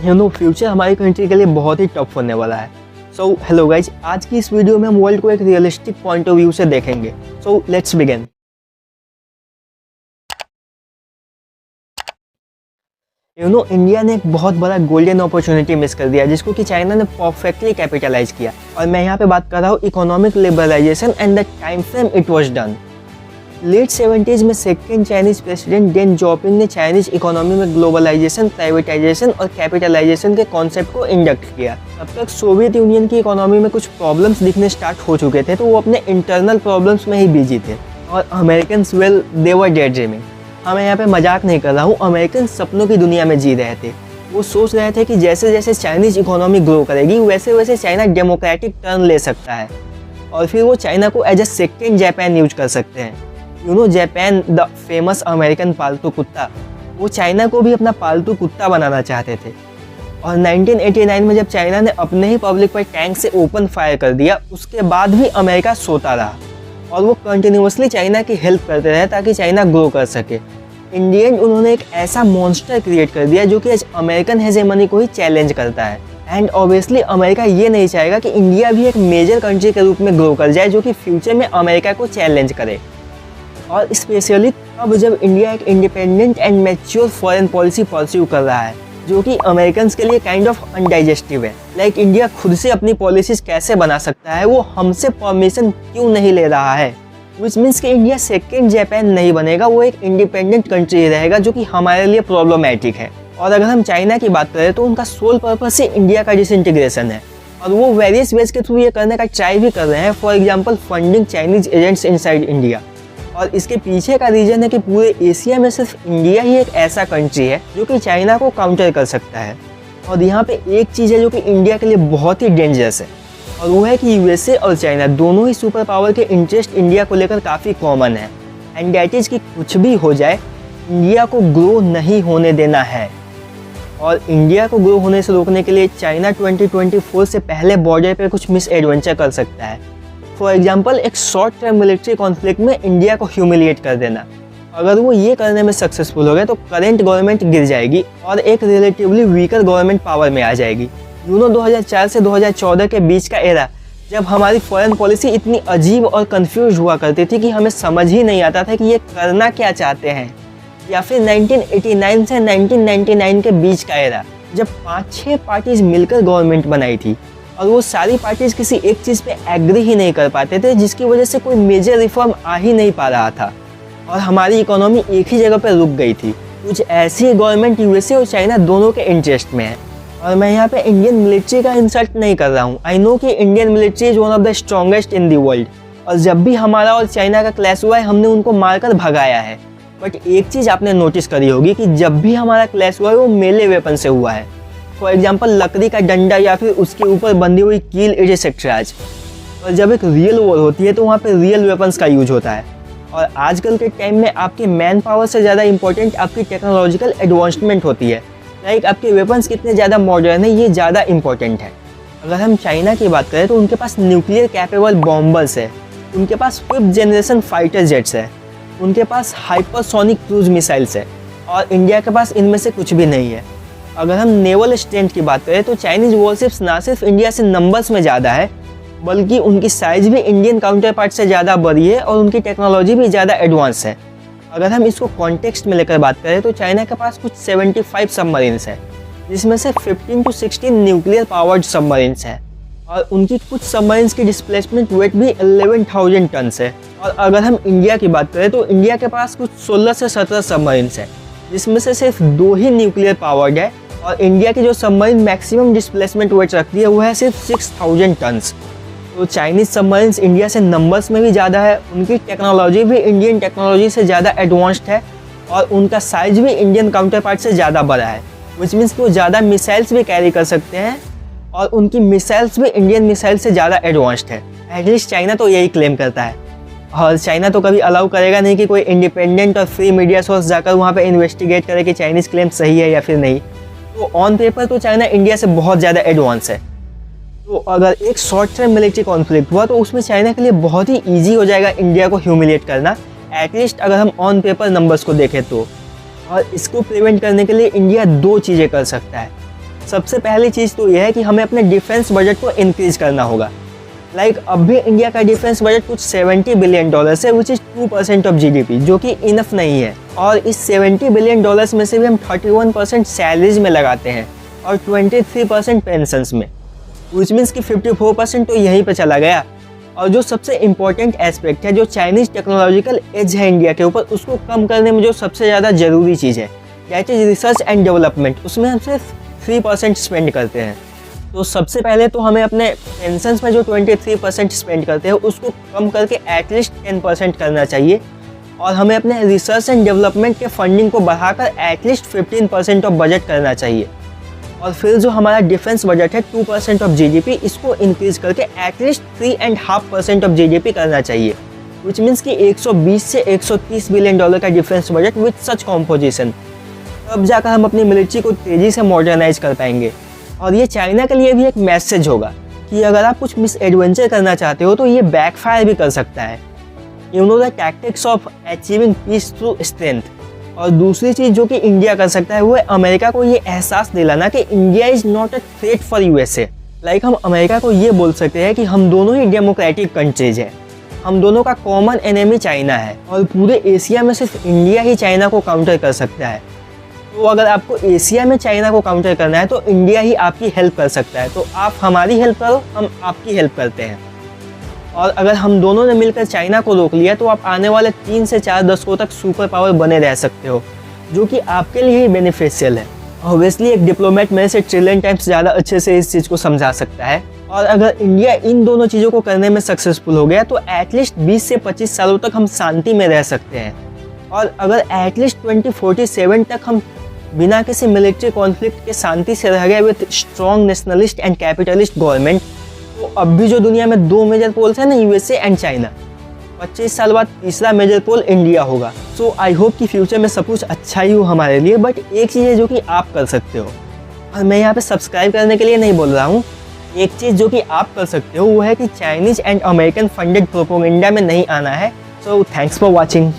Future हमारी country के लिए बहुत ही टफ होने वाला है। सो हेलो गाइज, आज की इस वीडियो में हम वर्ल्ड को एक रियलिस्टिक पॉइंट ऑफ व्यू से देखेंगे। So let's begin. इंडिया ने एक बहुत बड़ा गोल्डन अपॉर्चुनिटी मिस कर दिया जिसको कि चाइना ने परफेक्टली कैपिटलाइज किया। और मैं यहाँ पे बात कर रहा हूँ economic liberalisation and the time frame it was done. Late 70s में second Chinese president Deng Xiaoping ने चाइनीज इकोनॉमी में ग्लोबलाइजेशन, प्राइवेटाइजेशन और कैपिटलाइजेशन के कॉन्सेप्ट को इंडक्ट किया। तब तक सोवियत यूनियन की इकोनॉमी में कुछ प्रॉब्लम्स दिखने स्टार्ट हो चुके थे, तो वो अपने इंटरनल प्रॉब्लम्स में ही बिजी थे। और American well they were day dreaming. हाँ, मैं यहाँ पे मजाक नहीं कर रहा हूँ, अमेरिकन सपनों की दुनिया में जी रहे थे। वो सोच रहे थे कि जैसे जैसे चाइनीज इकोनॉमी ग्रो करेगी वैसे वैसे चाइना डेमोक्रेटिक टर्न ले सकता है और फिर वो चाइना को as a second Japan use कर सकते हैं। जापान द फेमस अमेरिकन पालतू कुत्ता, वो चाइना को भी अपना पालतू कुत्ता बनाना चाहते थे। और 1989 में जब चाइना ने अपने ही पब्लिक पर टैंक से ओपन फायर कर दिया, उसके बाद भी अमेरिका सोता रहा और वो कंटिन्यूसली चाइना की हेल्प करते रहे ताकि चाइना ग्रो कर सके। इन द एंड उन्होंने एक ऐसा मॉन्स्टर क्रिएट कर दिया जो कि आज अमेरिकन हेजेमनी को ही चैलेंज करता है। एंड ऑब्वियसली अमेरिका ये नहीं चाहेगा कि इंडिया भी एक मेजर कंट्री के रूप में ग्रो कर जाए जो कि फ्यूचर में अमेरिका को चैलेंज करे। और स्पेशली तब जब इंडिया एक independent and mature foreign policy pursue कर रहा है जो कि अमेरिकन के लिए काइंड ऑफ अनडाइजेस्टिव है। लाइक इंडिया खुद से अपनी पॉलिसीज कैसे बना सकता है, वो हमसे परमिशन क्यों नहीं ले रहा है। विच मीन्स कि इंडिया सेकेंड जापान नहीं बनेगा, वो एक इंडिपेंडेंट कंट्री रहेगा जो कि हमारे लिए प्रॉब्लमैटिक है। और अगर हम चाइना की बात करें तो उनका सोल पर्पस ही इंडिया का डिसइंटीग्रेशन है और वो वेरियस वेज के थ्रू ये करने का ट्राई भी कर रहे हैं। For example funding Chinese agents inside India. और इसके पीछे का रीजन है कि पूरे एशिया में सिर्फ इंडिया ही एक ऐसा कंट्री है जो कि चाइना को काउंटर कर सकता है। और यहाँ पे एक चीज़ है जो कि इंडिया के लिए बहुत ही डेंजरस है और वो है कि यूएसए और चाइना दोनों ही सुपर पावर के इंटरेस्ट इंडिया को लेकर काफ़ी कॉमन है। एंड दैट इज़ कि कुछ भी हो जाए इंडिया को ग्रो नहीं होने देना है। और इंडिया को ग्रो होने से रोकने के लिए चाइना 2024 से पहले बॉर्डर पर कुछ मिस एडवेंचर कर सकता है। फॉर एग्जाम्पल एक शॉर्ट टर्म मिलिट्री कॉन्फ्लिक्ट में इंडिया को ह्यूमिलिएट कर देना। अगर वो ये करने में सक्सेसफुल हो गए तो करेंट गवर्नमेंट गिर जाएगी और एक रिलेटिवली वीकर गवर्नमेंट पावर में आ जाएगी। 2004 से 2014 के बीच का एरा जब हमारी फॉरेन पॉलिसी इतनी अजीब और कंफ्यूज हुआ करती थी कि हमें समझ ही नहीं आता था कि ये करना क्या चाहते हैं। या फिर 1989 से 1999 के बीच का एरा जब 5-6 पार्टीज मिलकर गवर्नमेंट बनाई थी और वो सारी पार्टीज किसी एक चीज़ पे एग्री ही नहीं कर पाते थे, जिसकी वजह से कोई मेजर रिफॉर्म आ ही नहीं पा रहा था और हमारी इकोनॉमी एक ही जगह पे रुक गई थी। कुछ ऐसी गवर्नमेंट यूएसए और चाइना दोनों के इंटरेस्ट में है। और मैं यहाँ पे इंडियन मिलिट्री का इंसल्ट नहीं कर रहा हूँ। आई नो कि Indian military is one of the strongest in the world और जब भी हमारा और चाइना का क्लैश हुआ है हमने उनको मारकर भगाया है। बट एक चीज़ आपने नोटिस करी होगी कि जब भी हमारा क्लैश हुआ है वो मेले वेपन से हुआ है। फॉर एग्जाम्पल लकड़ी का डंडा या फिर उसके ऊपर बंधी हुई कील एटसेट्राज। और जब एक रियल वॉर होती है तो वहाँ पे रियल वेपन्स का यूज होता है। और आजकल के टाइम में आपके मैन पावर से ज़्यादा इंपॉर्टेंट आपकी टेक्नोलॉजिकल एडवांसमेंट होती है। लाइक आपके वेपन्स कितने ज़्यादा मॉडर्न है, ये ज़्यादा इंपॉर्टेंट है। अगर हम चाइना की बात करें तो उनके पास न्यूक्लियर कैपेबल बॉम्बर्स है, उनके पास 5th जनरेशन फाइटर जेट्स है, उनके पास हाइपरसोनिक क्रूज मिसाइल्स है और इंडिया के पास इनमें से कुछ भी नहीं है। अगर हम नेवल स्ट्रेंथ की बात करें तो चाइनीज वॉरशिप्स ना सिर्फ इंडिया से नंबर्स में ज़्यादा है बल्कि उनकी साइज़ भी इंडियन काउंटर पार्ट से ज़्यादा बड़ी है और उनकी टेक्नोलॉजी भी ज़्यादा एडवांस है। अगर हम इसको कॉन्टेक्स्ट में लेकर बात करें तो चाइना के पास कुछ 75 सबमरीन्स है जिसमें से 15 to 16 न्यूक्लियर पावर्ड सबमरीन्स हैं और उनकी कुछ सबमरीन्स की डिस्प्लेसमेंट वेट भी 11,000 टन है। और अगर हम इंडिया की बात करें तो इंडिया के पास कुछ 16 से 17 सबमरीन्स हैं जिसमें से सिर्फ 2 ही न्यूक्लियर पावर्ड है और इंडिया की जो सबमरीन मैक्सिमम डिस्प्लेसमेंट वेट रखती है वो है सिर्फ 6,000 टन्स। तो चाइनीज सबमरीन्स इंडिया से नंबर्स में भी ज़्यादा है, उनकी टेक्नोलॉजी भी इंडियन टेक्नोलॉजी से ज़्यादा एडवांस्ड है और उनका साइज भी इंडियन काउंटर पार्ट से ज़्यादा बड़ा है। विच मीन्स कि वो ज़्यादा मिसाइल्स भी कैरी कर सकते हैं और उनकी मिसाइल्स भी इंडियन मिसाइल से ज़्यादा एडवांस्ड है। एटलीस्ट चाइना तो यही क्लेम करता है। और चाइना तो कभी अलाउ करेगा नहीं कि कोई इंडिपेंडेंट और फ्री मीडिया सोर्स जाकर वहाँ पे इन्वेस्टिगेट करे कि चाइनीज़ क्लेम सही है या फिर नहीं। तो ऑन पेपर तो चाइना इंडिया से बहुत ज़्यादा एडवांस है। तो अगर एक शॉर्ट टर्म मिलिट्री कॉन्फ्लिक्ट हुआ तो उसमें चाइना के लिए बहुत ही ईजी हो जाएगा इंडिया को ह्यूमिलिएट करना, एटलीस्ट अगर हम ऑन पेपर नंबर्स को देखें तो। और इसको प्रिवेंट करने के लिए इंडिया 2 चीज़ें कर सकता है। सबसे पहली चीज़ तो यह है कि हमें अपने डिफेंस बजट को इंक्रीज करना होगा। अब भी इंडिया का डिफेंस बजट कुछ $70 बिलियन है, विच इज़ 2% ऑफ GDP, जो कि इनफ नहीं है। और इस $70 बिलियन में से भी हम 31% सैलरीज में लगाते हैं और 23% पेंशंस में, विच मीन्स कि 54% तो यहीं पे चला गया। और जो सबसे इम्पोर्टेंट एस्पेक्ट है, जो चाइनीज़ टेक्नोलॉजिकल एज है इंडिया के ऊपर, उसको कम करने में जो सबसे ज़्यादा ज़रूरी चीज़ है, that is research and development, उसमें हम सिर्फ 3% स्पेंड करते हैं। तो सबसे पहले तो हमें अपने पेंशंस में जो 23% स्पेंड करते हैं उसको कम करके एटलीस्ट 10% करना चाहिए, और हमें अपने रिसर्च एंड डेवलपमेंट के फंडिंग को बढ़ाकर एटलीस्ट 15% ऑफ बजट करना चाहिए। और फिर जो हमारा डिफेंस बजट है 2% ऑफ GDP, इसको इंक्रीज करके एटलीस्ट 3.5% ऑफ GDP करना चाहिए, विच मीन्स कि 120 से 130 बिलियन डॉलर का defence budget with such composition. तब जाकर हम अपनी मिलिट्री को तेज़ी से मॉडर्नाइज कर पाएंगे। और ये चाइना के लिए भी एक मैसेज होगा कि अगर आप कुछ मिस एडवेंचर करना चाहते हो तो ये बैकफायर भी कर सकता है। You know the tactics of achieving peace through strength. और दूसरी चीज़ जो कि इंडिया कर सकता है वो है अमेरिका को ये एहसास दिलाना कि India is not a threat for USA। हम अमेरिका को ये बोल सकते हैं कि हम दोनों ही डेमोक्रेटिक कंट्रीज हैं, हम दोनों का कॉमन एनिमी चाइना है, और पूरे एशिया में सिर्फ इंडिया ही चाइना को काउंटर कर सकता है। तो अगर आपको एशिया में चाइना को काउंटर करना है तो इंडिया ही आपकी हेल्प कर सकता है। तो आप हमारी हेल्प करो, हम आपकी हेल्प करते हैं। और अगर हम दोनों ने मिलकर चाइना को रोक लिया तो आप आने वाले 3 से 4 दशकों तक सुपर पावर बने रह सकते हो, जो कि आपके लिए ही बेनिफिशियल है। ऑब्वियसली एक डिप्लोमेट में से ट्रिलियन टाइम्स ज़्यादा अच्छे से इस चीज़ को समझा सकता है। और अगर इंडिया इन दोनों चीज़ों को करने में सक्सेसफुल हो गया तो एटलीस्ट 20 से 25 सालों तक हम शांति में रह सकते हैं। और अगर एटलीस्ट 2047 तक हम बिना किसी मिलिट्री कॉन्फ्लिक्ट के शांति से रह गए with strong nationalist and capitalist government, तो अब भी जो दुनिया में 2 मेजर पोल्स हैं ना, USA एंड चाइना, 25 साल बाद तीसरा मेजर पोल इंडिया होगा। सो आई होप कि फ्यूचर में सब कुछ अच्छा ही हो हमारे लिए। बट एक चीज़ है जो कि आप कर सकते हो, और मैं यहाँ पे सब्सक्राइब करने के लिए नहीं बोल रहा हूँ, एक चीज़ जो कि आप कर सकते हो वो है कि Chinese and American funded propaganda में नहीं आना है। So thanks for watching.